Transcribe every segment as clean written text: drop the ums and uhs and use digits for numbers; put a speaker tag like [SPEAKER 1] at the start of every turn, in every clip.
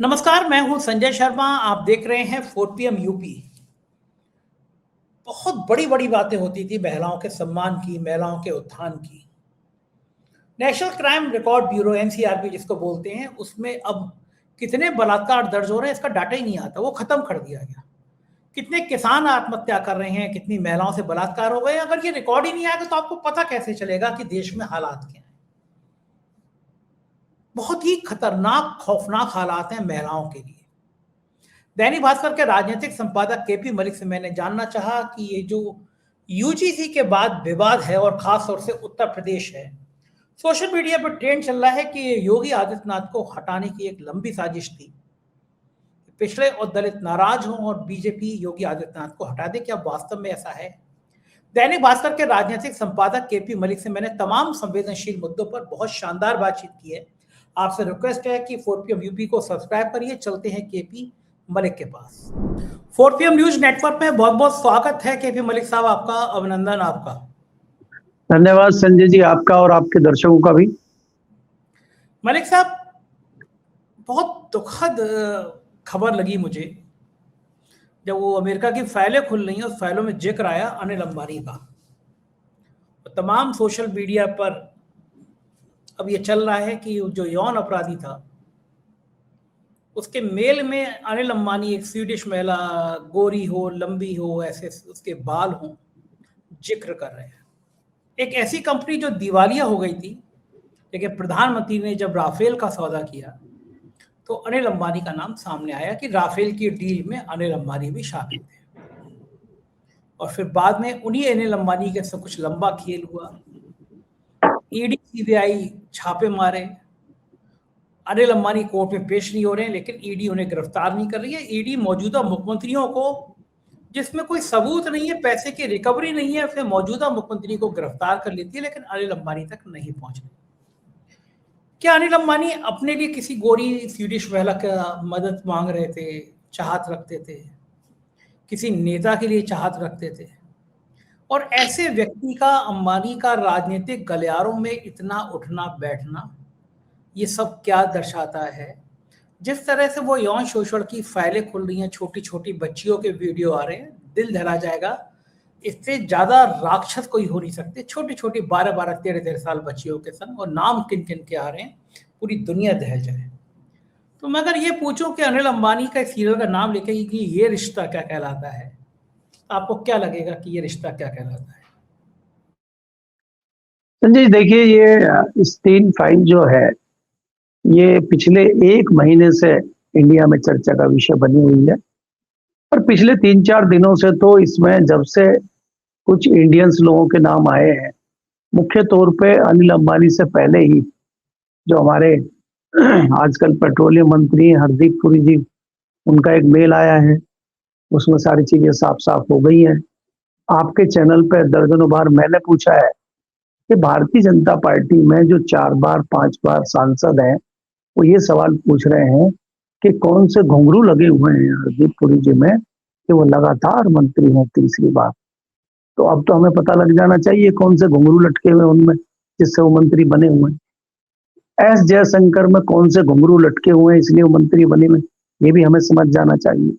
[SPEAKER 1] नमस्कार, मैं हूं संजय शर्मा। आप देख रहे हैं 4 PM यूपी। बहुत बड़ी-बड़ी बातें होती थी महिलाओं के सम्मान की, महिलाओं के उत्थान की। National crime record bureau NCRB जिसको बोलते हैं, उसमें अब कितने बलात्कार दर्ज हो रहे हैं इसका डाटा ही नहीं आता, वो खत्म कर दिया गया। कितने किसान आत्महत्या कर रहे हैं, कितनी महिलाओं से बलात्कार हो गए, अगर ये रिकॉर्ड ही नहीं आएगा तो आपको पता कैसे चलेगा कि देश में हालात क्या हैं। बहुत ही खतरनाक, खौफनाक हालात हैं महिलाओं के लिए। दैनिक भास्कर के राजनीतिक संपादक केपी मलिक से मैंने जानना चाहा कि ये जो यूजीसी के बाद विवाद है और खास तौर से उत्तर प्रदेश है, सोशल मीडिया पर ट्रेंड चल रहा है कि योगी आदित्यनाथ को हटाने की एक लंबी साजिश थी। पिछड़े और दलित नाराज हों और बीजेपी योगी आदित्यनाथ को हटा दे, क्या वास्तव में ऐसा है? दैनिक भास्कर के राजनीतिक संपादक केपी मलिक से मैंने तमाम संवेदनशील मुद्दों पर बहुत शानदार बातचीत की है। आपसे रिक्वेस्ट है कि 4PM यूपी को सब्सक्राइब करिए। चलते हैं केपी मलिक के पास। 4PM न्यूज नेटवर्क में बहुत बहुत स्वागत है केपी मलिक साहब, आपका अभिनंदन। आपका
[SPEAKER 2] धन्यवाद संजय जी, आपका और आपके दर्शकों का भी।
[SPEAKER 1] मलिक साहब, बहुत दुखद खबर लगी मुझे जब वो अमेरिका की फाइलें खुल रही हैं, उस फाइलों में जिक्र आया अनिल अंबानी का। तमाम सोशल मीडिया पर अब ये चल रहा है कि जो यौन अपराधी था उसके मेल में अनिल अंबानी, एक स्वीडिश महिला, गोरी हो, लंबी हो, ऐसे उसके बाल हो, जिक्र कर रहे हैं। एक ऐसी कंपनी जो दिवालिया हो गई थी, लेकिन प्रधानमंत्री ने जब राफेल का सौदा किया तो अनिल अंबानी का नाम सामने आया कि राफेल की डील में अनिल अंबानी भी शामिल थे। और फिर बाद में उन्हीं अनिल अंबानी के से कुछ लंबा खेल हुआ। ईडी सीबीआई छापे मारे, अनिल अंबानी कोर्ट में पेश नहीं हो रहे हैं, लेकिन ईडी उन्हें गिरफ्तार नहीं कर रही है। ईडी मौजूदा मुख्यमंत्रियों को, जिसमें कोई सबूत नहीं है, पैसे की रिकवरी नहीं है, फिर मौजूदा मुख्यमंत्री को गिरफ्तार कर लेती है, लेकिन अनिल अंबानी तक नहीं पहुंच रही। क्या अनिल अंबानी अपने लिए किसी गोरी स्वीडिश महिला का मदद मांग रहे थे, चाहत रखते थे, किसी नेता के लिए चाहत रखते थे? और ऐसे व्यक्ति का, अंबानी का राजनीतिक गलियारों में इतना उठना बैठना, ये सब क्या दर्शाता है? जिस तरह से वो यौन शोषण की फाइलें खुल रही हैं, छोटी छोटी बच्चियों के वीडियो आ रहे हैं, दिल दहला जाएगा। इससे ज्यादा राक्षस कोई हो नहीं सकते। छोटी छोटी 12-12, 13-13 साल बच्चियों के संग, और नाम किन किन के आ रहे हैं, पूरी दुनिया दहल जाए। तो मैं अगर ये पूछूं कि अनिल अंबानी का सीरियल का नाम लेके कि ये रिश्ता क्या कहलाता है, आपको क्या लगेगा कि ये रिश्ता क्या कहलाता है?
[SPEAKER 2] संजय देखिए, ये स्टेन फाइल जो है, ये पिछले 1 महीने से इंडिया में चर्चा का विषय बनी हुई है। और पिछले 3-4 दिनों से तो इसमें जब से कुछ इंडियंस लोगों के नाम आए हैं, मुख्य तौर पे अनिल अंबानी से पहले ही जो हमारे आजकल पेट्रोलियम मंत्री हरदीप पुरी जी, उनका एक मेल आया है, उसमें सारी चीजें साफ साफ हो गई हैं। आपके चैनल पे दर्जनों बार मैंने पूछा है कि भारतीय जनता पार्टी में जो 4 बार 5 बार सांसद हैं, वो ये सवाल पूछ रहे हैं कि कौन से घुंघरू लगे हुए हैं हरदीप पुरी जी में कि वो लगातार मंत्री हैं 3री बार। तो अब तो हमें पता लग जाना चाहिए कौन से घुंघरू लटके हुए उनमें, जिससे वो मंत्री बने हुए हैं। एस जयशंकर में कौन से घुंघरू लटके हुए हैं इसलिए वो मंत्री बने हुए, ये भी हमें समझ जाना चाहिए।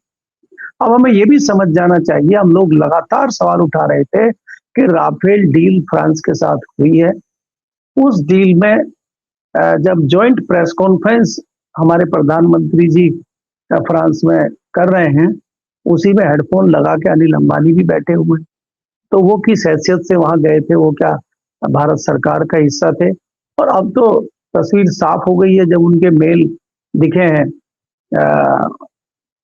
[SPEAKER 2] अब हमें ये भी समझ जाना चाहिए, हम लोग लगातार सवाल उठा रहे थे कि राफेल डील फ्रांस के साथ हुई है। उस डील में जब जॉइंट प्रेस कॉन्फ्रेंस हमारे प्रधानमंत्री जी फ्रांस में कर रहे हैं, उसी में हेडफोन लगा के अनिल अंबानी भी बैठे हुए। तो वो किस हैसियत से वहां गए थे? वो क्या भारत सरकार का हिस्सा थे? और अब तो तस्वीर साफ हो गई है, जब उनके मेल दिखे हैं,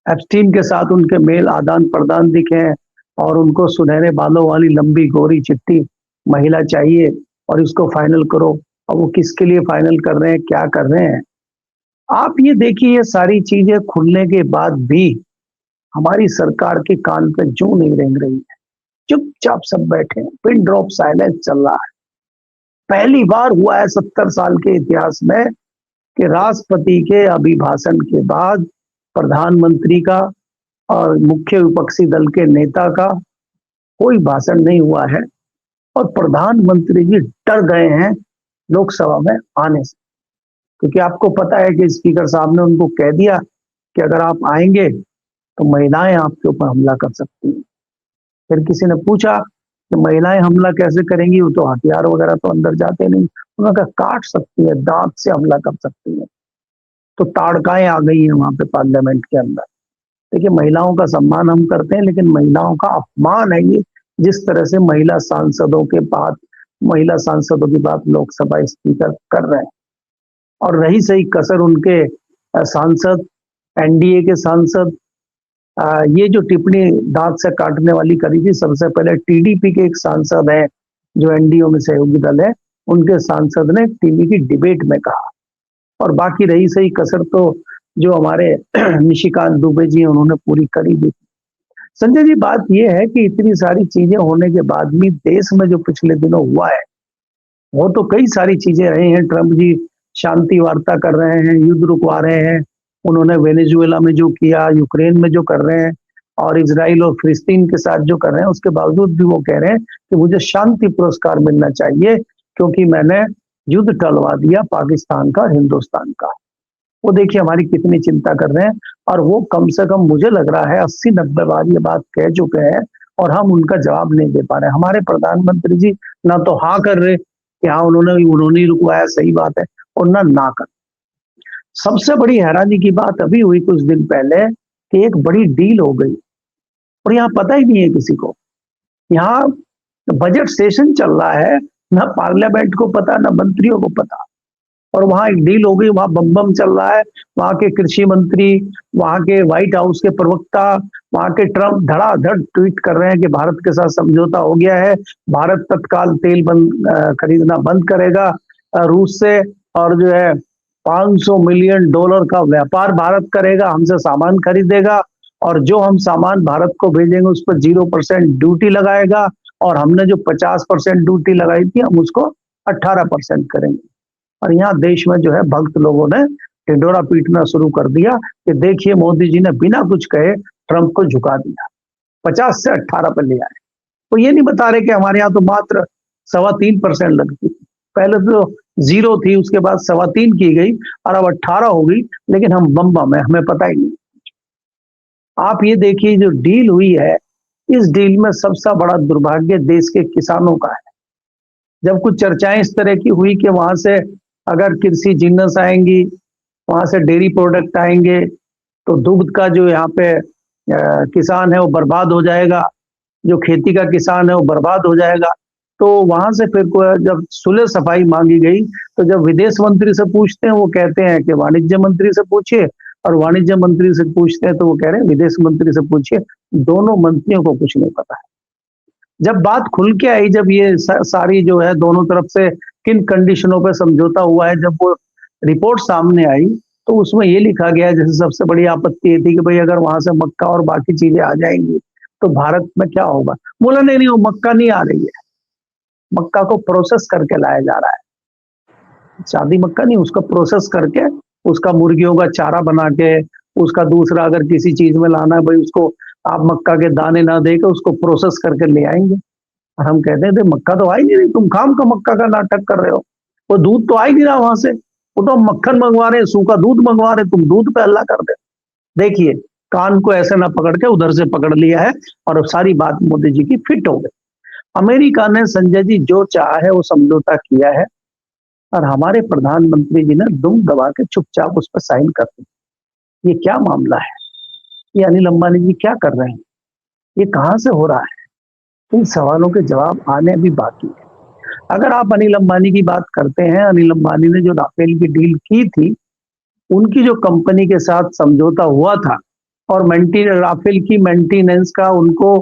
[SPEAKER 2] एप्स्टीन के साथ उनके मेल आदान प्रदान दिखे हैं, और उनको सुनहरे बालों वाली लंबी गोरी चिट्टी महिला चाहिए और इसको फाइनल करो। अब वो किसके लिए फाइनल कर रहे हैं, क्या कर रहे हैं? आप ये देखिए, ये सारी चीजें खुलने के बाद भी हमारी सरकार के कान पे जूं नहीं रेंग रही है, चुपचाप सब बैठे हैं, पिन ड्रॉप साइलेंस चल रहा है। पहली बार हुआ है 70 साल के इतिहास में कि राष्ट्रपति के अभिभाषण के बाद प्रधानमंत्री का और मुख्य विपक्षी दल के नेता का कोई भाषण नहीं हुआ है, और प्रधानमंत्री जी डर गए हैं लोकसभा में आने से, क्योंकि आपको पता है कि स्पीकर साहब ने उनको कह दिया कि अगर आप आएंगे तो महिलाएं आपके ऊपर हमला कर सकती हैं। फिर किसी ने पूछा कि महिलाएं हमला कैसे करेंगी, वो तो हथियार वगैरह तो अंदर जाते नहीं। उन्होंने कहा काट सकती है, दांत से हमला कर सकती है। तो ताड़काएं आ गई हैं वहां पे पार्लियामेंट के अंदर। देखिए, महिलाओं का सम्मान हम करते हैं, लेकिन महिलाओं का अपमान है ये, जिस तरह से महिला सांसदों की बात लोकसभा स्पीकर कर रहे हैं। और रही सही कसर उनके सांसद, एनडीए के सांसद, ये जो टिप्पणी दांत से काटने वाली करी थी, सबसे पहले टीडीपी के एक सांसद है जो एनडीए में सहयोगी दल है, उनके सांसद ने टीवी की डिबेट में कहा। और बाकी रही सही कसर तो जो हमारे निशिकांत दुबे जी उन्होंने पूरी करी दी। संजय जी, बात यह है कि इतनी सारी चीजें होने के बाद भी देश में जो पिछले दिनों हुआ है वो तो कई सारी चीजें रही हैं। ट्रंप जी शांति वार्ता कर रहे हैं, युद्ध रुकवा रहे हैं, उन्होंने वेनेजुएला में जो किया, यूक्रेन में जो कर रहे हैं, और इजराइल और फिलिस्तीन के साथ जो कर रहे हैं, उसके बावजूद भी वो कह रहे हैं कि मुझे शांति पुरस्कार मिलना चाहिए क्योंकि मैंने युद्ध टलवा दिया पाकिस्तान का, हिंदुस्तान का। वो देखिए हमारी कितनी चिंता कर रहे हैं, और वो कम से कम मुझे लग रहा है 80-90 बार ये बात कह चुके हैं और हम उनका जवाब नहीं दे पा रहे। हमारे प्रधानमंत्री जी ना तो हाँ कर रहे कि हाँ उन्होंने ही रुकवाया, सही बात है, और ना कर। सबसे बड़ी हैरानी की बात अभी हुई कुछ दिन पहले कि एक बड़ी डील हो गई और यहाँ पता ही नहीं है किसी को। यहाँ बजट सेशन चल रहा है, ना पार्लियामेंट को पता, ना मंत्रियों को पता, और वहां एक डील हो गई, वहां बम बम चल रहा है। वहां के कृषि मंत्री, वहां के व्हाइट हाउस के प्रवक्ता, वहां के ट्रंप धड़ाधड़ ट्वीट कर रहे हैं कि भारत के साथ समझौता हो गया है, भारत तत्काल तेल खरीदना बंद करेगा रूस से, और जो है $500 मिलियन का व्यापार भारत करेगा, हमसे सामान खरीदेगा, और जो हम सामान भारत को भेजेंगे उस पर 0% ड्यूटी लगाएगा, और हमने जो 50% ड्यूटी लगाई थी हम उसको 18% करेंगे। और यहाँ देश में जो है भक्त लोगों ने ढिंढोरा पीटना शुरू कर दिया कि देखिए मोदी जी ने बिना कुछ कहे ट्रंप को झुका दिया, 50 से 18 पर ले आए। तो ये नहीं बता रहे कि हमारे यहाँ तो मात्र 3.25% लगती थी, पहले तो 0 थी, उसके बाद 3.25 की गई और अब 18 हो गई, लेकिन हम बम है, हमें पता ही नहीं। आप ये देखिए जो डील हुई है, इस डील में सबसे बड़ा दुर्भाग्य देश के किसानों का है। जब कुछ चर्चाएं इस तरह की हुई कि वहां से अगर कृषि जिन्नस आएंगी, वहां से डेयरी प्रोडक्ट आएंगे, तो दुग्ध का जो यहाँ पे किसान है वो बर्बाद हो जाएगा, जो खेती का किसान है वो बर्बाद हो जाएगा। तो वहां से फिर जब सुलह सफाई मांगी गई, तो जब विदेश मंत्री से पूछते हैं वो कहते हैं कि वाणिज्य मंत्री से पूछिए, और वाणिज्य मंत्री से पूछते हैं तो वो कह रहे हैं विदेश मंत्री से पूछिए। दोनों मंत्रियों को कुछ नहीं पता है। जब बात खुल के आई, जब ये सारी जो है दोनों तरफ से किन कंडीशनों पे समझौता हुआ है, जब वो रिपोर्ट सामने आई तो उसमें ये लिखा गया, जैसे सबसे बड़ी आपत्ति ये थी कि भाई अगर वहां से मक्का और बाकी चीजें आ जाएंगी तो भारत में क्या होगा। बोला नहीं वो मक्का नहीं आ रही है, मक्का को प्रोसेस करके लाया जा रहा है, सादी मक्का नहीं, उसका प्रोसेस करके, उसका मुर्गियों का चारा बना के, उसका दूसरा अगर किसी चीज में लाना है भाई उसको आप मक्का के दाने ना देकर उसको प्रोसेस करके ले आएंगे। और हम कहते हैं मक्का तो आ ही नहीं रही, तुम खाम का मक्का का नाटक कर रहे हो, वो दूध तो आ ही नहीं रहा वहां से, वो तो हम मक्खन मंगवा रहे हैं, सूखा दूध मंगवा रहे हैं, तुम दूध पे हल्ला कर दे। देखिए कान को ऐसे ना पकड़ के उधर से पकड़ लिया है और अब सारी बात मोदी जी की फिट हो गई। अमेरिका ने संजय जी जो चाहा है वो समझौता किया है, और हमारे प्रधानमंत्री जी ने दुम दबा के चुपचाप उस पर साइन कर दिया। ये क्या मामला है? ये अनिल अंबानी जी क्या कर रहे हैं? ये कहां से हो रहा है? इन सवालों के जवाब आने भी बाकी है। अगर आप अनिल अंबानी की बात करते हैं, अनिल अंबानी ने जो राफेल की डील की थी, उनकी जो कंपनी के साथ समझौता हुआ था और राफेल की मेंटेनेंस का उनको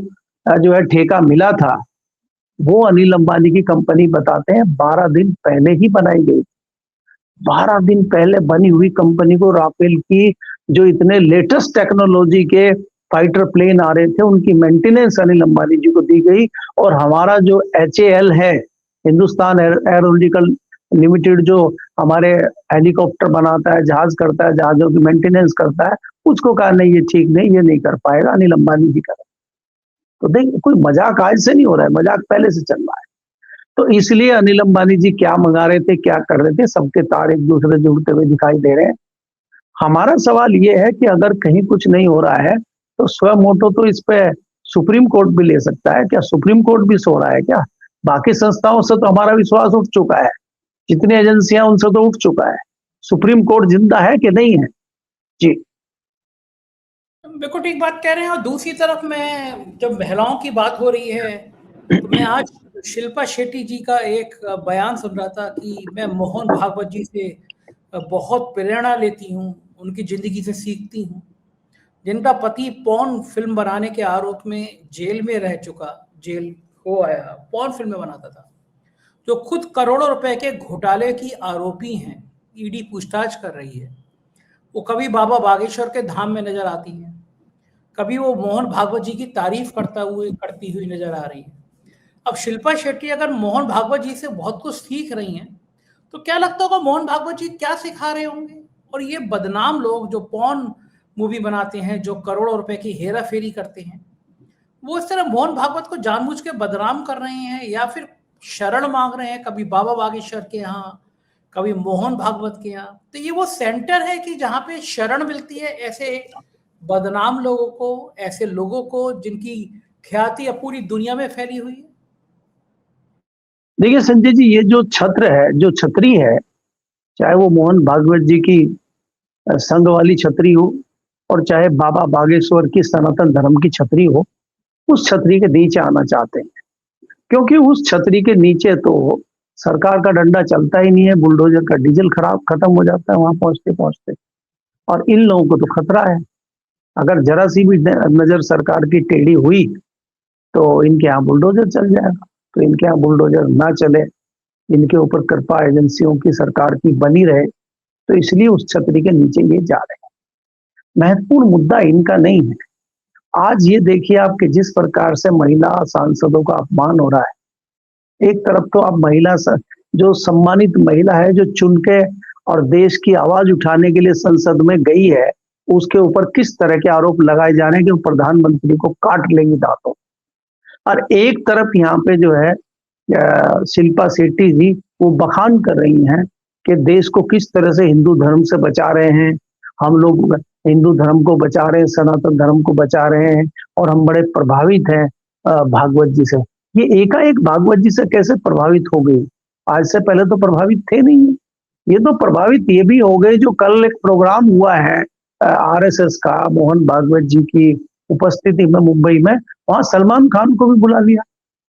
[SPEAKER 2] जो है ठेका मिला था, वो अनिल अंबानी की कंपनी बताते हैं 12 दिन पहले ही बनाई गई। 12 दिन पहले बनी हुई कंपनी को राफेल की जो इतने लेटेस्ट टेक्नोलॉजी के फाइटर प्लेन आ रहे थे उनकी मेंटेनेंस अनिल अंबानी जी को दी गई। और हमारा जो HAL है, हिंदुस्तान एरोनॉटिकल लिमिटेड, जो हमारे हेलीकॉप्टर बनाता है, जहाज करता है, जहाजों की मेंटेनेंस करता है, उसको कहा नहीं ये ठीक नहीं, ये नहीं कर पाएगा, अनिल अंबानी जी कर। तो देख कोई मजाक आज से नहीं हो रहा है, मजाक पहले से चल रहा है। तो इसलिए अनिल अंबानी जी क्या मंगा रहे थे, क्या कर रहे थे, सबके तार एक दूसरे जुड़ते हुए दिखाई दे रहे हैं। हमारा सवाल ये है कि अगर कहीं कुछ नहीं हो रहा है तो स्वयं मोटो तो इस पे सुप्रीम कोर्ट भी ले सकता है क्या? सुप्रीम कोर्ट भी सो रहा है क्या? बाकी संस्थाओं से तो हमारा विश्वास उठ चुका है, जितनी एजेंसियां उनसे तो उठ चुका है। सुप्रीम कोर्ट जिंदा है कि नहीं है? जी
[SPEAKER 1] बिल्कुल ठीक बात कह रहे हैं। और दूसरी तरफ मैं, जब महिलाओं की बात हो रही है, तो मैं आज शिल्पा शेट्टी जी का एक बयान सुन रहा था कि मैं मोहन भागवत जी से बहुत प्रेरणा लेती हूँ, उनकी जिंदगी से सीखती हूँ, जिनका पति पॉर्न फिल्म बनाने के आरोप में जेल में रह चुका, जेल हो आया, पॉर्न फिल्में बनाता था, जो खुद करोड़ों रुपए के घोटाले की आरोपी हैं, ईडी पूछताछ कर रही है। वो कभी बाबा बागेश्वर के धाम में नजर आती है, कभी वो मोहन भागवत जी की तारीफ करती हुई नजर आ रही है। अब शिल्पा शेट्टी अगर मोहन भागवत जी से बहुत कुछ सीख रही हैं, तो क्या लगता होगा मोहन भागवत जी क्या सिखा रहे होंगे? और ये बदनाम लोग जो पॉर्न मूवी बनाते हैं, जो करोड़ों रुपए की हेरा फेरी करते हैं, वो इस तरह मोहन भागवत को जानबूझ के बदनाम कर रहे हैं, या फिर शरण मांग रहे हैं, कभी बाबा बागेश्वर के यहाँ, कभी मोहन भागवत के यहाँ। तो ये वो सेंटर है कि जहाँ पे शरण मिलती है ऐसे बदनाम लोगों को, ऐसे लोगों को जिनकी ख्याति अब पूरी दुनिया में फैली हुई है।
[SPEAKER 2] देखिए संजय जी, ये जो छत्र है, जो छतरी है, चाहे वो मोहन भागवत जी की संघ वाली छतरी हो और चाहे बाबा बागेश्वर की सनातन धर्म की छतरी हो, उस छतरी के नीचे आना चाहते हैं। क्योंकि उस छतरी के नीचे तो सरकार का डंडा चलता ही नहीं है, बुलडोजर का डीजल खत्म हो जाता है वहां पहुंचते पहुंचते। और इन लोगों को तो खतरा है, अगर जरा सी भी नजर सरकार की टेढ़ी हुई तो इनके यहाँ बुलडोजर चल जाएगा। तो इनके यहाँ बुलडोजर ना चले, इनके ऊपर कृपा एजेंसियों की, सरकार की बनी रहे, तो इसलिए उस छतरी के नीचे ये जा रहे हैं। महत्वपूर्ण मुद्दा इनका नहीं है। आज ये देखिए आप कि जिस प्रकार से महिला सांसदों का अपमान हो रहा है, एक तरफ तो आप महिला जो सम्मानित महिला है, जो चुन के और देश की आवाज उठाने के लिए संसद में गई है, उसके ऊपर किस तरह के आरोप लगाए जा रहे हैं कि वो प्रधानमंत्री को काट लेंगी दांतों। और एक तरफ यहाँ पे जो है शिल्पा शेट्टी जी वो बखान कर रही हैं कि देश को किस तरह से हिंदू धर्म से बचा रहे हैं, हम लोग हिंदू धर्म को बचा रहे हैं, सनातन धर्म को बचा रहे हैं, और हम बड़े प्रभावित हैं भागवत जी से। ये एकाएक भागवत जी से कैसे प्रभावित हो गई? आज से पहले तो प्रभावित थे नहीं। ये तो प्रभावित ये भी हो गए, जो कल एक प्रोग्राम हुआ है आरएसएस का मोहन भागवत जी की उपस्थिति में मुंबई में, वहां सलमान खान को भी बुला लिया।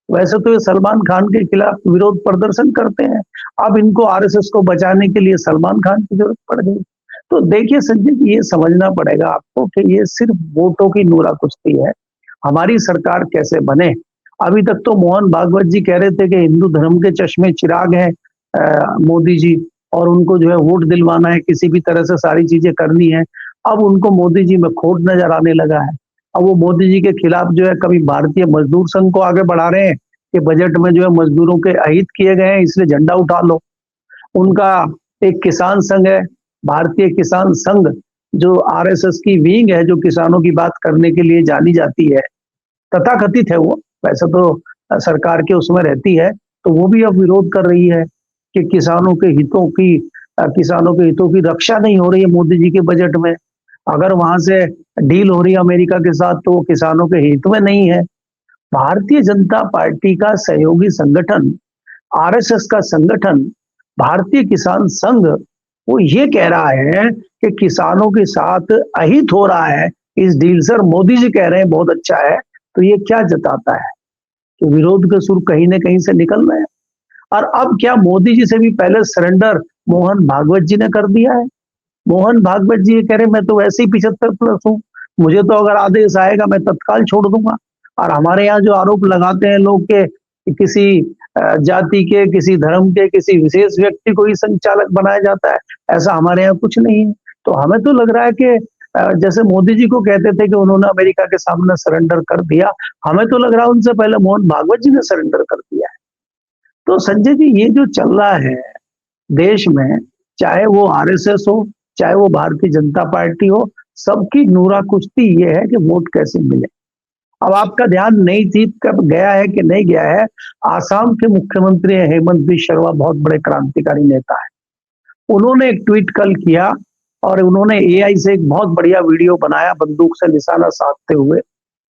[SPEAKER 2] वैसे तो ये सलमान खान के खिलाफ विरोध प्रदर्शन करते हैं, अब इनको आरएसएस को बचाने के लिए सलमान खान की जरूरत पड़ गई। तो देखिए संजय जी, ये समझना पड़ेगा आपको कि ये सिर्फ वोटों की नूरा कुश्ती है। हमारी सरकार कैसे बने? अभी तक तो मोहन भागवत जी कह रहे थे कि हिंदू धर्म के चश्मे चिराग हैं मोदी जी, और उनको जो है वोट दिलवाना है, किसी भी तरह से सारी चीजें करनी है। अब उनको मोदी जी में खोट नजर आने लगा है। अब वो मोदी जी के खिलाफ जो है कभी भारतीय मजदूर संघ को आगे बढ़ा रहे हैं कि बजट में जो है मजदूरों के अहित किए गए हैं, इसलिए झंडा उठा लो। उनका एक किसान संघ है, भारतीय किसान संघ, जो आरएसएस की विंग है, जो किसानों की बात करने के लिए जानी जाती है, तथाकथित है वो, वैसे तो सरकार के उसमें रहती है, तो वो भी अब विरोध कर रही है कि किसानों के हितों की रक्षा नहीं हो रही है मोदी जी के बजट में। अगर वहां से डील हो रही है अमेरिका के साथ तो वो किसानों के हित में नहीं है। भारतीय जनता पार्टी का सहयोगी संगठन, आरएसएस का संगठन, भारतीय किसान संघ, वो ये कह रहा है कि किसानों के साथ अहित हो रहा है इस डील से, और मोदी जी कह रहे हैं बहुत अच्छा है। तो ये क्या जताता है कि विरोध के सुर कहीं ना कहीं से निकल रहे हैं। और अब क्या मोदी जी से भी पहले सरेंडर मोहन भागवत जी ने कर दिया है? मोहन भागवत जी कह रहे मैं तो वैसे ही 75+ हूँ, मुझे तो अगर आदेश आएगा मैं तत्काल छोड़ दूंगा। और हमारे यहाँ जो आरोप लगाते हैं लोग के किसी जाति के, किसी धर्म के, किसी विशेष व्यक्ति को ही संचालक बनाया जाता है, ऐसा हमारे यहाँ कुछ नहीं है। तो हमें तो लग रहा है कि जैसे मोदी जी को कहते थे कि उन्होंने अमेरिका के सामने सरेंडर कर दिया, हमें तो लग रहा है उनसे पहले मोहन भागवत जी ने सरेंडर कर दिया है। तो संजय जी, ये जो चल रहा है देश में, चाहे वो आरएसएस हो, चाहे वो भारतीय जनता पार्टी हो, सबकी नूरा कुश्ती ये है कि वोट कैसे मिले। अब आपका ध्यान नई चीज कब गया है कि नहीं गया है, आसाम के मुख्यमंत्री हेमंत बिस्वा शर्मा बहुत बड़े क्रांतिकारी नेता है। उन्होंने एक ट्वीट कल किया और उन्होंने एआई से एक बहुत बढ़िया वीडियो बनाया बंदूक से निशाना साधते हुए,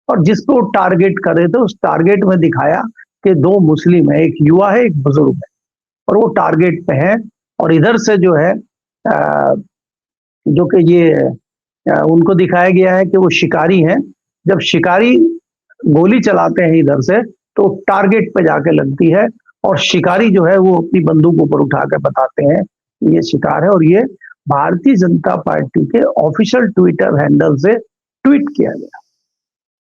[SPEAKER 2] और जिसको वो टारगेट कर रहे थे उस टारगेट में दिखाया कि 2 मुस्लिम है, एक युवा है एक बुजुर्ग है, और वो टारगेट पे है। और इधर से जो है जो कि ये उनको दिखाया गया है कि वो शिकारी हैं। जब शिकारी गोली चलाते हैं इधर से तो टारगेट पे जाके लगती है, और शिकारी जो है वो अपनी बंदूक ऊपर उठा के बताते हैं ये शिकार है। और ये भारतीय जनता पार्टी के ऑफिशियल ट्विटर हैंडल से ट्वीट किया गया।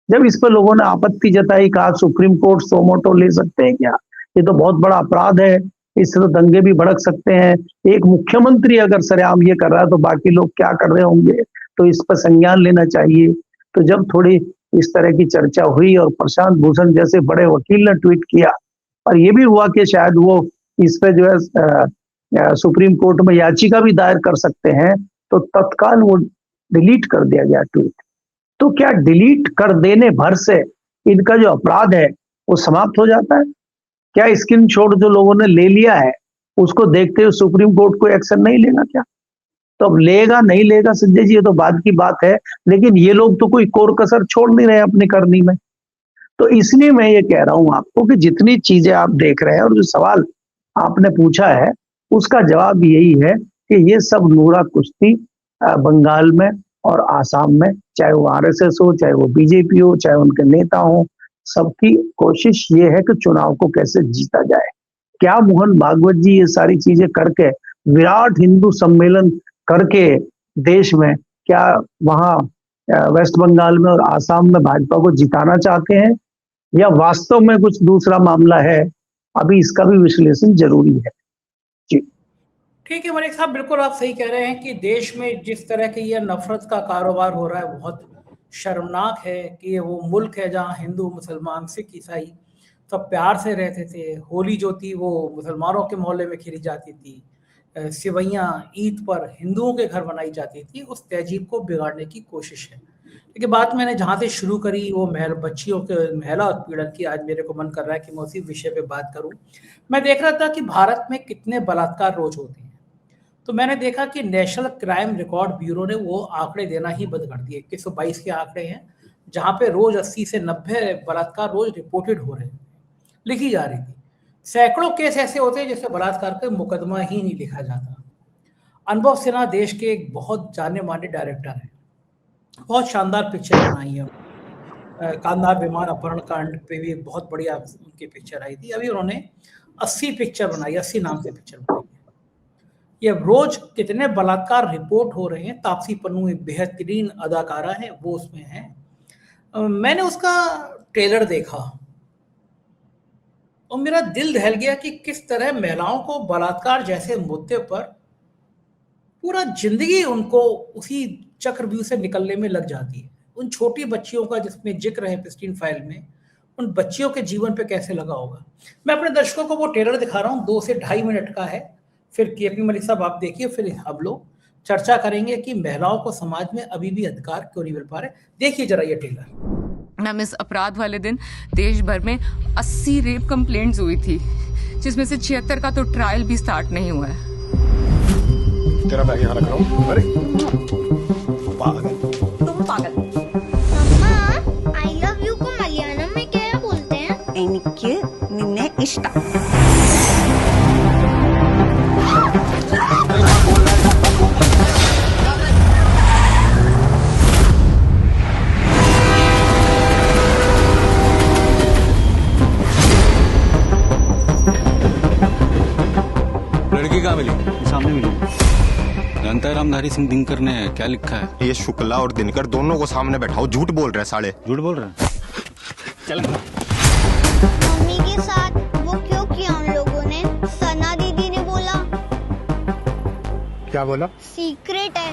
[SPEAKER 2] जब इस पर लोगों ने आपत्ति जताई, कहा सुप्रीम कोर्ट सोमोटो ले सकते हैं क्या, ये तो बहुत बड़ा अपराध है, इससे तो दंगे भी भड़क सकते हैं। एक मुख्यमंत्री अगर सरेआम ये कर रहा है तो बाकी लोग क्या कर रहे होंगे, तो इस पर संज्ञान लेना चाहिए। तो जब थोड़ी इस तरह की चर्चा हुई और प्रशांत भूषण जैसे बड़े वकील ने ट्वीट किया, और ये भी हुआ कि शायद वो इस पे जो है सुप्रीम कोर्ट में याचिका भी दायर कर सकते हैं, तो तत्काल वो डिलीट कर दिया गया ट्वीट। तो क्या डिलीट कर देने भर से इनका जो अपराध है वो समाप्त हो जाता है? क्या स्क्रीनशॉट जो लोगों ने ले लिया है उसको देखते हुए सुप्रीम कोर्ट को एक्शन नहीं लेगा क्या? तो अब लेगा नहीं लेगा संजय जी, ये तो बाद की बात है, लेकिन ये लोग तो कोई कोर कसर छोड़ नहीं रहे अपनी करनी में। तो इसलिए मैं ये कह रहा हूं आपको कि जितनी चीजें आप देख रहे हैं और जो सवाल आपने पूछा है उसका जवाब यही है कि ये सब नूरा कुश्ती बंगाल में और आसाम में, चाहे वो आरएसएस हो, चाहे वो बीजेपी हो, चाहे उनके नेता हो, सबकी कोशिश ये है कि चुनाव को कैसे जीता जाए। क्या मोहन भागवत जी ये सारी चीजें करके, विराट हिंदू सम्मेलन करके देश में, क्या वहां वेस्ट बंगाल में और आसाम में भाजपा को जिताना चाहते हैं, या वास्तव में कुछ दूसरा मामला है? अभी इसका भी विश्लेषण जरूरी है। जी
[SPEAKER 1] ठीक है मलिक साहब, बिल्कुल आप सही कह रहे हैं कि देश में जिस तरह की ये नफरत का कारोबार हो रहा है बहुत शर्मनाक है कि ये वो मुल्क है जहाँ हिंदू मुसलमान सिख ईसाई सब प्यार से रहते थे। होली जो थी वो मुसलमानों के मोहल्ले में खेली जाती थी, सिवैयाँ ईद पर हिंदुओं के घर बनाई जाती थी। उस तहजीब को बिगाड़ने की कोशिश है। लेकिन बात मैंने जहाँ से शुरू करी वो बच्चियों के महिला उत्पीड़न की, आज मेरे को मन कर रहा है कि मैं उसी विषय पे बात करूं। मैं देख रहा था कि भारत में कितने बलात्कार रोज होते हैं, तो मैंने देखा कि नेशनल क्राइम रिकॉर्ड ब्यूरो ने वो आंकड़े देना ही बंद कर दिए। 122 के आंकड़े हैं जहाँ पे रोज 80 से 90 बलात्कार रोज रिपोर्टेड हो रहे हैं, लिखी जा रही थी। सैकड़ों केस ऐसे होते हैं जिससे बलात्कार का मुकदमा ही नहीं लिखा जाता। अनुभव सिन्हा देश के एक बहुत जाने माने डायरेक्टर हैं, बहुत शानदार पिक्चर बनाई है। कांधार विमान अपहरण कांड पे भी बहुत बढ़िया उनकी पिक्चर आई थी। अभी उन्होंने 80 पिक्चर बनाई, 80 नाम से पिक्चर बनाई है। ये रोज कितने बलात्कार रिपोर्ट हो रहे हैं। तापसी पन्नू एक बेहतरीन अदाकारा है, वो उसमें है। मैंने उसका ट्रेलर देखा और मेरा दिल दहल गया कि किस तरह महिलाओं को बलात्कार जैसे मुद्दे पर पूरा जिंदगी उनको उसी चक्रव्यूह से निकलने में लग जाती है। उन छोटी बच्चियों का जिसमें जिक्र है प्रिस्टीन फाइल में, उन बच्चियों के जीवन पे कैसे लगा होगा। मैं अपने दर्शकों को वो ट्रेलर दिखा रहा हूँ, 2 से 2.5 मिनट का है। फिर केपी मलिक साहब आप देखिए, फिर हम लोग चर्चा करेंगे कि महिलाओं को समाज में अभी भी अधिकार क्यों नहीं मिल पा रहे। देखिए जरा ये ट्रेलर।
[SPEAKER 3] मैम, इस अपराध वाले दिन देश भर में 80 रेप कंप्लेंट्स हुई थी, जिसमें से 76 का तो ट्रायल भी स्टार्ट नहीं हुआ है।
[SPEAKER 4] तेरा बैग यहाँ रख रहा हूँ। अरे पागल,
[SPEAKER 5] तुम पागल।
[SPEAKER 6] मम्मा, I love you को मलयालम में क्या बोलते हैं?
[SPEAKER 5] എനിക്ക് നിന്നെ ഇഷ്ടം।
[SPEAKER 7] लड़की कहाँ मिली?
[SPEAKER 8] सामने मिली।
[SPEAKER 7] जानता है रामधारी सिंह दिनकर ने क्या लिखा है?
[SPEAKER 4] ये शुक्ला और दिनकर दोनों को सामने बैठाओ, झूठ बोल रहे हैं साले।
[SPEAKER 8] झूठ बोल रहे हैं। चल
[SPEAKER 6] मम्मी के साथ वो क्यों किया उन लोगों ने? सना दीदी ने बोला
[SPEAKER 4] क्या बोला?
[SPEAKER 6] सीक्रेट है।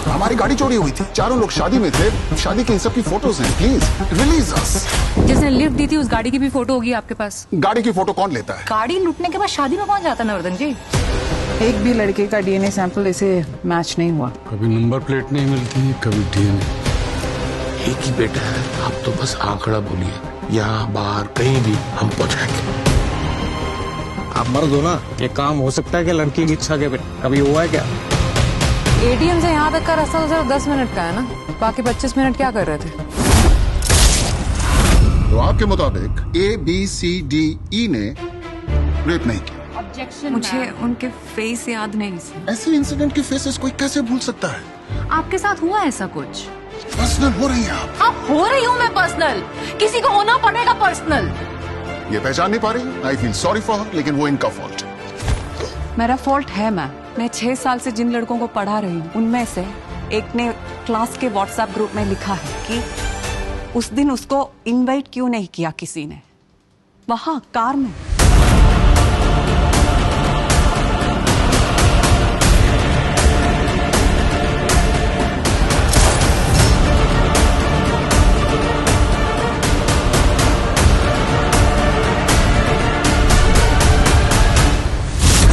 [SPEAKER 9] हमारी गाड़ी चोरी हुई थी, चारों लोग शादी में थे, शादी की इन सब की फोटोज हैं, प्लीज रिलीज अस।
[SPEAKER 3] जिसने लिफ्ट दी थी उस गाड़ी की भी फोटो होगी आपके पास?
[SPEAKER 9] गाड़ी की फोटो कौन लेता है?
[SPEAKER 3] गाड़ी लूटने के बाद शादी में कौन जाता नवर्धन जी?
[SPEAKER 5] एक भी लड़के का डीएनए सैंपल इसे मैच नहीं हुआ।
[SPEAKER 7] कभी नंबर प्लेट नहीं मिलती, कभी डीएनए। एक ही बेटा है, आप तो बस आंकड़ा बोलिए, यहाँ बाहर कहीं भी हम पहुँचाएंगे।
[SPEAKER 8] आप मर्द हो ना, ये काम हो सकता है कि लड़की की इच्छा के पे कभी हुआ है क्या?
[SPEAKER 3] एटीएम से यहाँ तक का रास्ता तो सिर्फ 10 मिनट का है ना, बाकी 25 मिनट क्या कर रहे थे?
[SPEAKER 9] तो आपके मुताबिक ABCDE ने रेप नहीं किया।
[SPEAKER 3] मुझे उनके फेस याद नहीं थे।
[SPEAKER 9] ऐसे इंसिडेंट के फेसेस कोई कैसे भूल सकता है?
[SPEAKER 3] आपके साथ हुआ ऐसा कुछ?
[SPEAKER 9] पर्सनल हो रही हैं आप।
[SPEAKER 3] अब हो रही हूँ मैं पर्सनल, किसी को होना पड़ेगा पर्सनल।
[SPEAKER 9] ये पहचान नहीं पा रही? I feel sorry for her, लेकिन वो इनका फॉल्ट है।
[SPEAKER 5] मेरा फॉल्ट है मैम। मैं 6 साल से जिन लड़कों को पढ़ा रही हूँ उनमें से एक ने क्लास के व्हाट्सएप ग्रुप में लिखा है कि उस दिन उसको इनवाइट क्यों नहीं किया किसी ने, वहां कार में।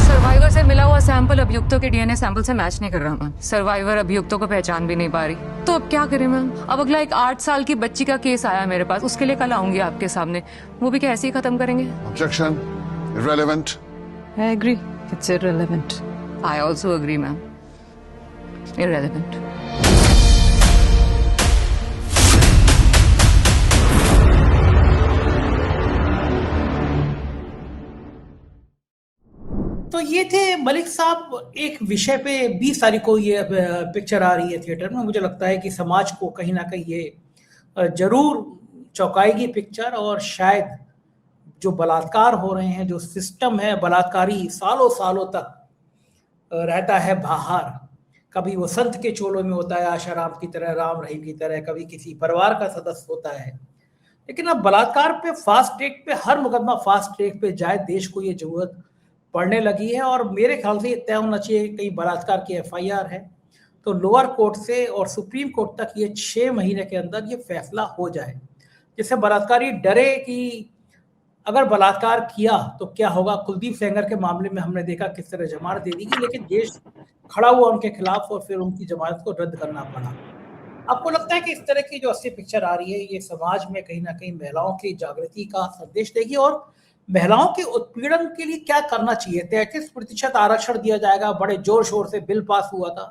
[SPEAKER 3] सर्वाइवर से मिला हुआ सैंपल अभियुक्तों के डीएनए सैंपल से मैच नहीं कर रहा मैम। सर्वाइवर अभियुक्तों को पहचान भी नहीं पा रही, तो अब क्या करें मैम? अब अगला एक 8 साल की बच्ची का केस आया मेरे पास, उसके लिए कल आऊंगी आपके सामने, वो भी क्या ऐसे ही खत्म करेंगे?
[SPEAKER 9] Objection, irrelevant.
[SPEAKER 5] I agree, it's irrelevant.
[SPEAKER 3] I also agree ma'am, irrelevant.
[SPEAKER 1] तो ये थे मलिक साहब एक विषय पे। 20 तारीख को ये पिक्चर आ रही है थिएटर में। मुझे लगता है कि समाज को कहीं ना कहीं ये जरूर चौंकाएगी पिक्चर, और शायद जो बलात्कार हो रहे हैं, जो सिस्टम है बलात्कारी सालों सालों तक रहता है बाहर, कभी वो संत के चोलों में होता है आशाराम की तरह, राम रहीम की तरह, कभी किसी परिवार का सदस्य होता है, लेकिन अब बलात्कार पे फास्ट ट्रैक पे, हर मुकदमा फास्ट ट्रैक पे जाए, देश को ये जरूरत पड़ने लगी है। और मेरे ख्याल से तय होना चाहिए, कहीं बलात्कार की FIR है तो लोअर कोर्ट से और सुप्रीम कोर्ट तक ये 6 महीने के अंदर ये फैसला हो जाए, जिससे बलात्कारी डरे कि अगर बलात्कार किया तो क्या होगा। कुलदीप सेंगर के मामले में हमने देखा किस तरह जमानत दे दी गई, लेकिन देश खड़ा हुआ उनके खिलाफ और फिर उनकी जमानत को रद्द करना पड़ा। आपको लगता है कि इस तरह की जो 80 पिक्चर आ रही है ये समाज में कहीं ना कहीं महिलाओं की जागृति का संदेश देगी, और महिलाओं के उत्पीड़न के लिए क्या करना चाहिए? 33% आरक्षण दिया जाएगा, बड़े जोर शोर से बिल पास हुआ था।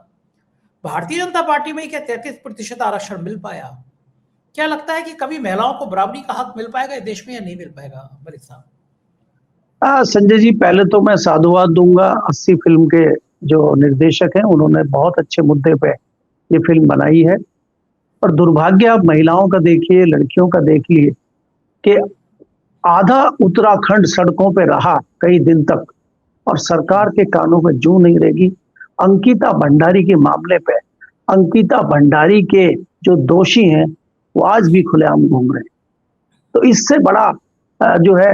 [SPEAKER 1] भारतीय जनता पार्टी में क्या 33% आरक्षण मिल पाया? क्या लगता है कि कभी महिलाओं को बराबरी का हक मिल पाएगा इस देश में या नहीं मिल पाएगा मलिक साहब?
[SPEAKER 2] संजय जी, पहले तो मैं साधुवाद दूंगा 80 फिल्म के जो निर्देशक हैं, उन्होंने बहुत अच्छे मुद्दे पे ये फिल्म बनाई है। और दुर्भाग्य आप महिलाओं का देखिए, लड़कियों का देखिए कि आधा उत्तराखंड सड़कों पे रहा कई दिन तक और सरकार के कानों में जू नहीं रहेगी। अंकिता भंडारी के मामले पे, अंकिता भंडारी के जो दोषी हैं वो आज भी खुलेआम घूम रहे हैं। तो इससे बड़ा जो है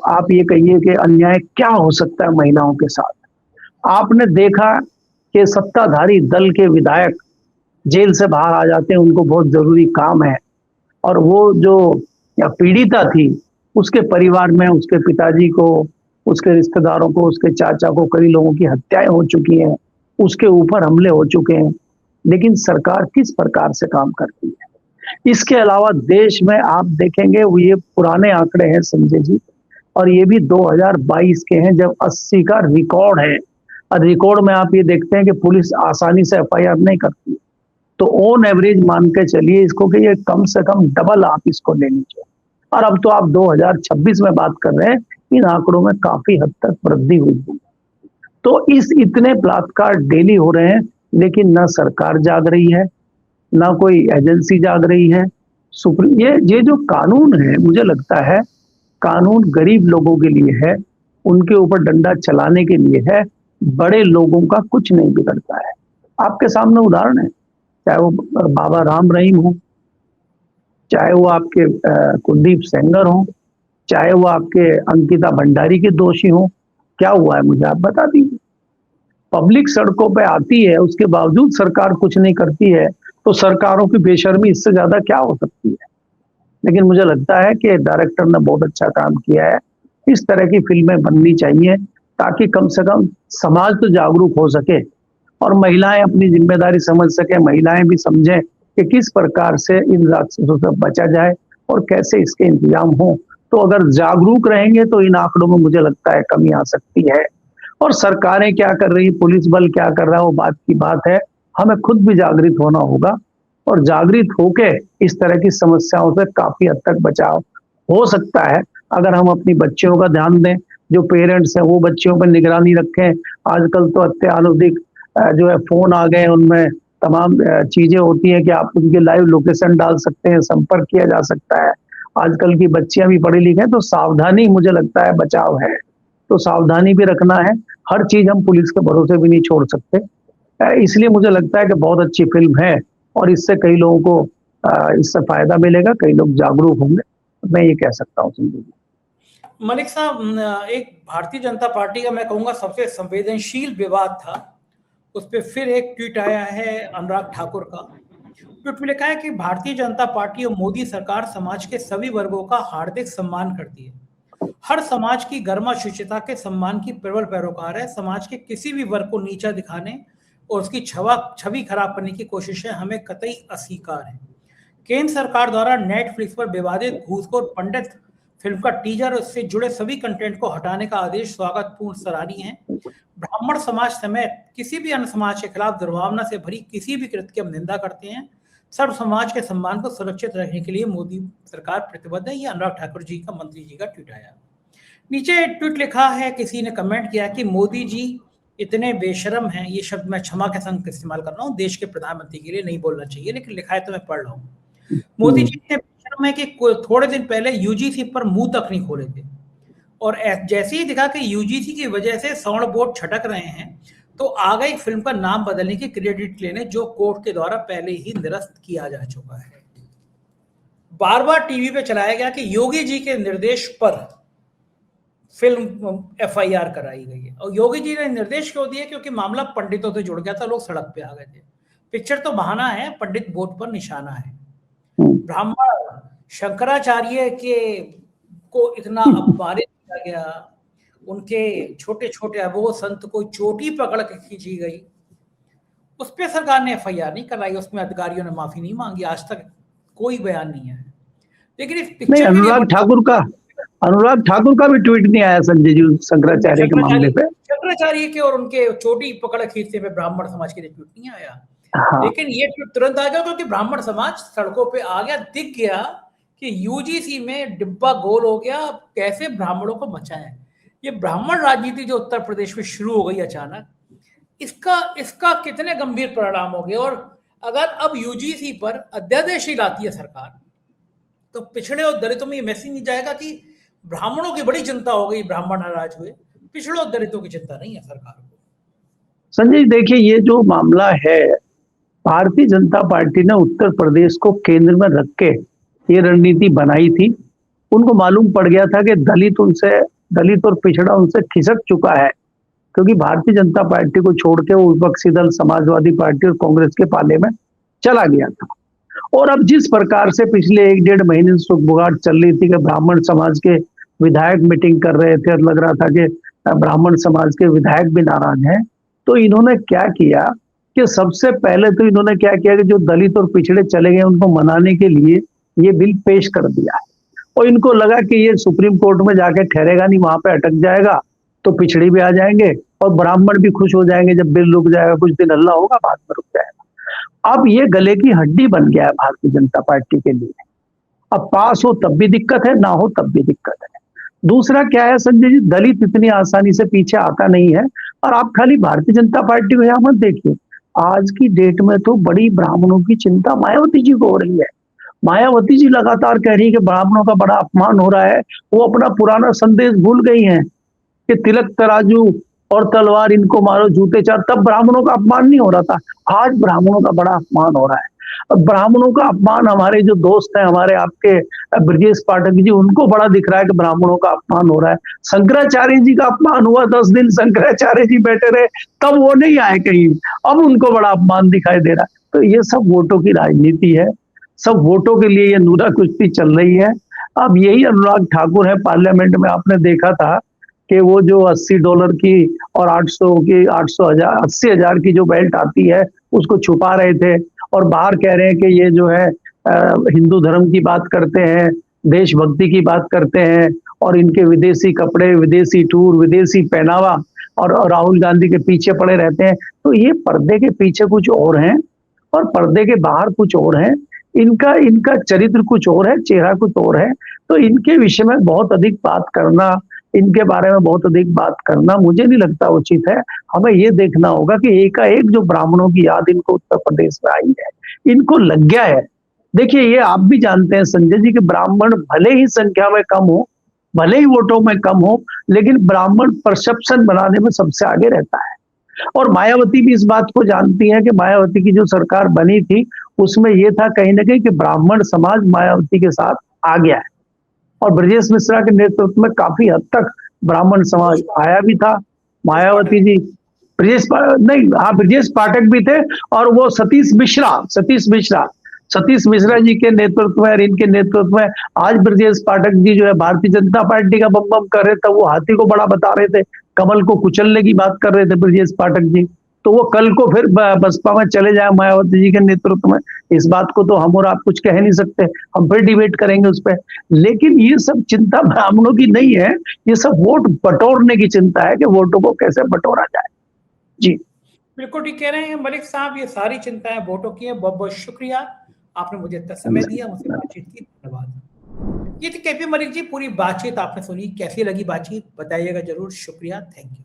[SPEAKER 2] आप ये कहिए कि अन्याय क्या हो सकता है महिलाओं के साथ। आपने देखा कि सत्ताधारी दल के विधायक जेल से बाहर आ जाते हैं, उनको बहुत जरूरी काम है, और वो जो पीड़िता थी उसके परिवार में उसके पिताजी को, उसके रिश्तेदारों को, उसके चाचा को, कई लोगों की हत्याएं हो चुकी हैं, उसके ऊपर हमले हो चुके हैं, लेकिन सरकार किस प्रकार से काम करती है। इसके अलावा देश में आप देखेंगे वो ये पुराने आंकड़े हैं संजय जी, और ये भी 2022 के हैं जब 80 का रिकॉर्ड है, और रिकॉर्ड में आप ये देखते हैं कि पुलिस आसानी से FIR नहीं करती। तो ऑन एवरेज मान के चलिए इसको कि ये कम से कम डबल आप इसको ले लीजिए, और अब तो आप 2026 में बात कर रहे हैं, इन आंकड़ों में काफी हद तक वृद्धि हुई है। तो इस इतने बलात्कार डेली हो रहे हैं, लेकिन ना सरकार जाग रही है, ना कोई एजेंसी जाग रही है। ये जो कानून है, मुझे लगता है कानून गरीब लोगों के लिए है, उनके ऊपर डंडा चलाने के लिए है, बड़े लोगों का कुछ नहीं बिगड़ता है। आपके सामने उदाहरण है, चाहे वो बाबा राम रहीम हो, चाहे वो आपके कुलदीप सेंगर हो, चाहे वो आपके अंकिता भंडारी के दोषी हो। क्या हुआ है मुझे आप बता दीजिए। पब्लिक सड़कों पे आती है, उसके बावजूद सरकार कुछ नहीं करती है, तो सरकारों की बेशर्मी इससे ज्यादा क्या हो सकती है। लेकिन मुझे लगता है कि डायरेक्टर ने बहुत अच्छा काम किया है। इस तरह की फिल्में बननी चाहिए ताकि कम से कम समाज तो जागरूक हो सके और महिलाएं अपनी जिम्मेदारी समझ सके, महिलाएं भी समझें कि किस प्रकार से इन राक्षसों से बचा जाए और कैसे इसके इंतजाम हो। तो अगर जागरूक रहेंगे तो इन आंकड़ों में मुझे लगता है कमी आ सकती है। और सरकारें क्या कर रही, पुलिस बल क्या कर रहा है, वो बात की बात है। हमें खुद भी जागृत होना होगा और जागृत होके इस तरह की समस्याओं से काफी हद तक बचाव हो सकता है अगर हम अपनी बच्चियों का ध्यान दें। जो पेरेंट्स हैं वो बच्चियों पर निगरानी रखें। आजकल तो अत्याधुनिक जो है फोन आ गए, उनमें तमाम चीजें होती हैं कि आप उनके लाइव लोकेशन डाल सकते हैं, संपर्क किया जा सकता है। आजकल की बच्चियां भी पढ़ी लिखी हैं, तो सावधानी मुझे लगता है बचाव है, तो सावधानी भी रखना है। हर चीज हम पुलिस के भरोसे भी नहीं छोड़ सकते। इसलिए मुझे लगता है कि बहुत अच्छी फिल्म है और इससे कई लोगों को इससे फायदा मिलेगा, कई लोग जागरूक होंगे, मैं ये कह सकता हूँ।
[SPEAKER 1] मलिक साहब, एक भारतीय जनता पार्टी का मैं कहूँगा सबसे संवेदनशील विवाद था, उस पर फिर एक ट्वीट आया है अनुराग ठाकुर का। ट्वीट में लिखा है कि भारतीय जनता पार्टी और मोदी सरकार समाज के सभी वर्गों का हार्दिक सम्मान करती है, हर समाज की गर्मा शुचिता के सम्मान की प्रबल पैरोकार है। समाज के किसी भी वर्ग को नीचा दिखाने और उसकी छवि खराब करने की कोशिशें हमें कतई अस्वीकार है। केंद्र सरकार द्वारा नेटफ्लिक्स पर विवादित घूसखोर पंडित फिल्म का टीजर और उससे जुड़े सभी कंटेंट को हटाने का आदेश स्वागतपूर्ण सराहनीय है। ब्राह्मण समाज समेत किसी भी अन्य समाज के खिलाफ दुर्भावना से भरी किसी भी कृत्य की हम निंदा करते हैं। सर्व समाज के सम्मान को सुरक्षित रखने के लिए मोदी सरकार प्रतिबद्ध है। ये अनुराग ठाकुर जी का, मंत्री जी का ट्वीट आया। नीचे ट्वीट लिखा है, किसी ने कमेंट किया कि मोदी जी इतने बेशरम हैं। ये शब्द मैं क्षमा के संग इस्तेमाल कर रहा हूँ, देश के प्रधानमंत्री के लिए नहीं बोलना चाहिए, लेकिन लिखा है तो मैं पढ़ रहा हूँ। मोदी जी इतने बेशरम है कि थोड़े दिन पहले यूजीसी पर मुंह तक नहीं खोले थे, और जैसे ही दिखा कि यूजीसी की वजह से साउंड बोर्ड छटक रहे हैं, तो आ गई फिल्म का नाम बदलने की क्रेडिट लेने, जो कोर्ट के द्वारा पहले ही निरस्त किया जा चुका है। बार बार टीवी पे चलाया गया कि योगी जी के निर्देश पर फिल्म एफआईआर कराई गई है, और योगी जी ने निर्देश क्यों दिए? क्योंकि मामला पंडितों से जुड़ गया था, लोग सड़क पे आ गए थे। पिक्चर तो बहाना है, पंडित बोर्ड पर निशाना है। ब्राह्मण शंकराचार्य के को इतना अपमानित किया गया, उनके छोटे छोटे अबोध संत को चोटी पकड़ के खींची गई, उस पर सरकार ने एफआईआर नहीं कराई, उसमें अधिकारियों ने माफी नहीं मांगी, आज तक कोई बयान नहीं है। लेकिन इस पिक्चर
[SPEAKER 2] अनुराग ठाकुर का भी ट्वीट नहीं आया संजय जी शंकराचार्य के मामले पे।
[SPEAKER 1] शंकराचार्य के और उनके चोटी पकड़ खींचते पे ब्राह्मण समाज के लिए ट्वीट नहीं आया। हाँ। लेकिन ये ट्वीट तुरंत आ गया क्योंकि ब्राह्मण समाज सड़कों पे आ गया, दिख गया कि यूजीसी में डिब्बा गोल हो गया, अब कैसे ब्राह्मणों को बचाएं। ये ब्राह्मण राजनीति जो उत्तर प्रदेश में शुरू हो गई अचानक, इसका कितने गंभीर परिणाम हो गए। और अगर अब यूजीसी पर अध्यादेश ही लाती है सरकार, तो पिछड़े और दलितों में ये मैसेज नहीं जाएगा कि ब्राह्मणों की बड़ी चिंता हो गई, ब्राह्मण नाराज हुए, पिछड़ों और दलितों की चिंता नहीं है सरकार को।
[SPEAKER 2] संजय देखिए, ये जो मामला है, भारतीय जनता पार्टी ने उत्तर प्रदेश को केंद्र में रख के ये रणनीति बनाई थी। उनको मालूम पड़ गया था कि दलित और पिछड़ा उनसे खिसक चुका है, क्योंकि भारतीय जनता पार्टी को छोड़ के वो विपक्षी दल समाजवादी पार्टी और कांग्रेस के पाले में चला गया था। और अब जिस प्रकार से पिछले 1-1.5 महीने से सुगबुगाहट चल रही थी कि ब्राह्मण समाज के विधायक मीटिंग कर रहे थे और लग रहा था कि ब्राह्मण समाज के विधायक भी नाराज हैं, तो इन्होंने क्या किया कि सबसे पहले तो इन्होंने क्या किया कि जो दलित और पिछड़े चले गए उनको मनाने के लिए ये बिल पेश कर दिया। और इनको लगा कि ये सुप्रीम कोर्ट में जाके ठहरेगा नहीं, वहां पे अटक जाएगा तो पिछड़े भी आ जाएंगे और ब्राह्मण भी खुश हो जाएंगे, जब बिल रुक जाएगा, कुछ दिन हल्ला होगा, बाद में रुक जाएगा। अब ये गले की हड्डी बन गया है भारतीय जनता पार्टी के लिए। अब पास हो तब भी दिक्कत है, ना हो तब भी दिक्कत है। दूसरा क्या है संजय जी, दलित इतनी आसानी से पीछे आता नहीं है। और आप खाली भारतीय जनता पार्टी को यहाँ मत देखिए, आज की डेट में तो बड़ी ब्राह्मणों की चिंता मायावती जी को हो रही है। मायावती जी लगातार कह रही है कि ब्राह्मणों का बड़ा अपमान हो रहा है। वो अपना पुराना संदेश भूल गई हैं कि तिलक तराजू और तलवार इनको मारो जूते चार, तब ब्राह्मणों का अपमान नहीं हो रहा था, आज ब्राह्मणों का बड़ा अपमान हो रहा है। अब ब्राह्मणों का अपमान हमारे जो दोस्त हैं, हमारे आपके ब्रजेश पाठक जी, उनको बड़ा दिख रहा है कि ब्राह्मणों का अपमान हो रहा है। शंकराचार्य जी का अपमान हुआ, 10 दिन शंकराचार्य जी बैठे रहे, तब वो नहीं आए कहीं, अब उनको बड़ा अपमान दिखाई दे रहा है। तो ये सब वोटों की राजनीति है, सब वोटों के लिए ये नूरा कुश्ती चल रही है। अब यही अनुराग ठाकुर है, पार्लियामेंट में आपने देखा था कि वो जो $80 की और 80,000 की जो बेल्ट आती है उसको छुपा रहे थे, और बाहर कह रहे हैं कि ये जो है हिंदू धर्म की बात करते हैं, देशभक्ति की बात करते हैं, और इनके विदेशी कपड़े, विदेशी टूर, विदेशी पहनावा, और राहुल गांधी के पीछे पड़े रहते हैं। तो ये पर्दे के पीछे कुछ और हैं और पर्दे के बाहर कुछ और है। इनका इनका चरित्र कुछ और है, चेहरा कुछ और है। तो इनके विषय में बहुत अधिक बात करना, इनके बारे में बहुत अधिक बात करना मुझे नहीं लगता उचित है। हमें ये देखना होगा कि एकाएक जो ब्राह्मणों की याद इनको उत्तर प्रदेश में आई है, इनको लग गया है। देखिए, ये आप भी जानते हैं संजय जी कि ब्राह्मण भले ही संख्या में कम हो, भले ही वोटों में कम हो, लेकिन ब्राह्मण परसेप्शन बनाने में सबसे आगे रहता है। और मायावती भी इस बात को जानती है कि मायावती की जो सरकार बनी थी उसमें यह था कहीं ना कहीं कि ब्राह्मण समाज मायावती के साथ आ गया है। और ब्रजेश मिश्रा के नेतृत्व में काफी हद तक ब्राह्मण समाज आया भी था। मायावती जी ब्रजेश पाठक भी थे, और वो सतीश मिश्रा जी के नेतृत्व में और इनके नेतृत्व में आज ब्रजेश पाठक जी जो है भारतीय जनता पार्टी का बम कर रहे थे। वो हाथी को बड़ा बता रहे थे, कमल को कुचलने की बात कर रहे थे ब्रजेश पाठक जी। तो वो कल को फिर बसपा में चले जाए मायावती जी के नेतृत्व में, इस बात को तो हम और आप कुछ कह नहीं सकते, हम फिर डिबेट करेंगे उस पर। लेकिन ये सब चिंता ब्राह्मणों की नहीं है, ये सब वोट बटोरने की चिंता है कि वोटों को कैसे बटोरा जाए। जी
[SPEAKER 1] बिल्कुल ठीक कह रहे हैं मलिक साहब, ये सारी चिंताएं वोटों की है। बहुत बहुत शुक्रिया, आपने मुझे इतना समय दिया, मुझसे बातचीत की, धन्यवाद। ये थी केपी मलिक जी, पूरी बातचीत आपने सुनी, कैसी लगी बातचीत बताइएगा जरूर। शुक्रिया, थैंक यू।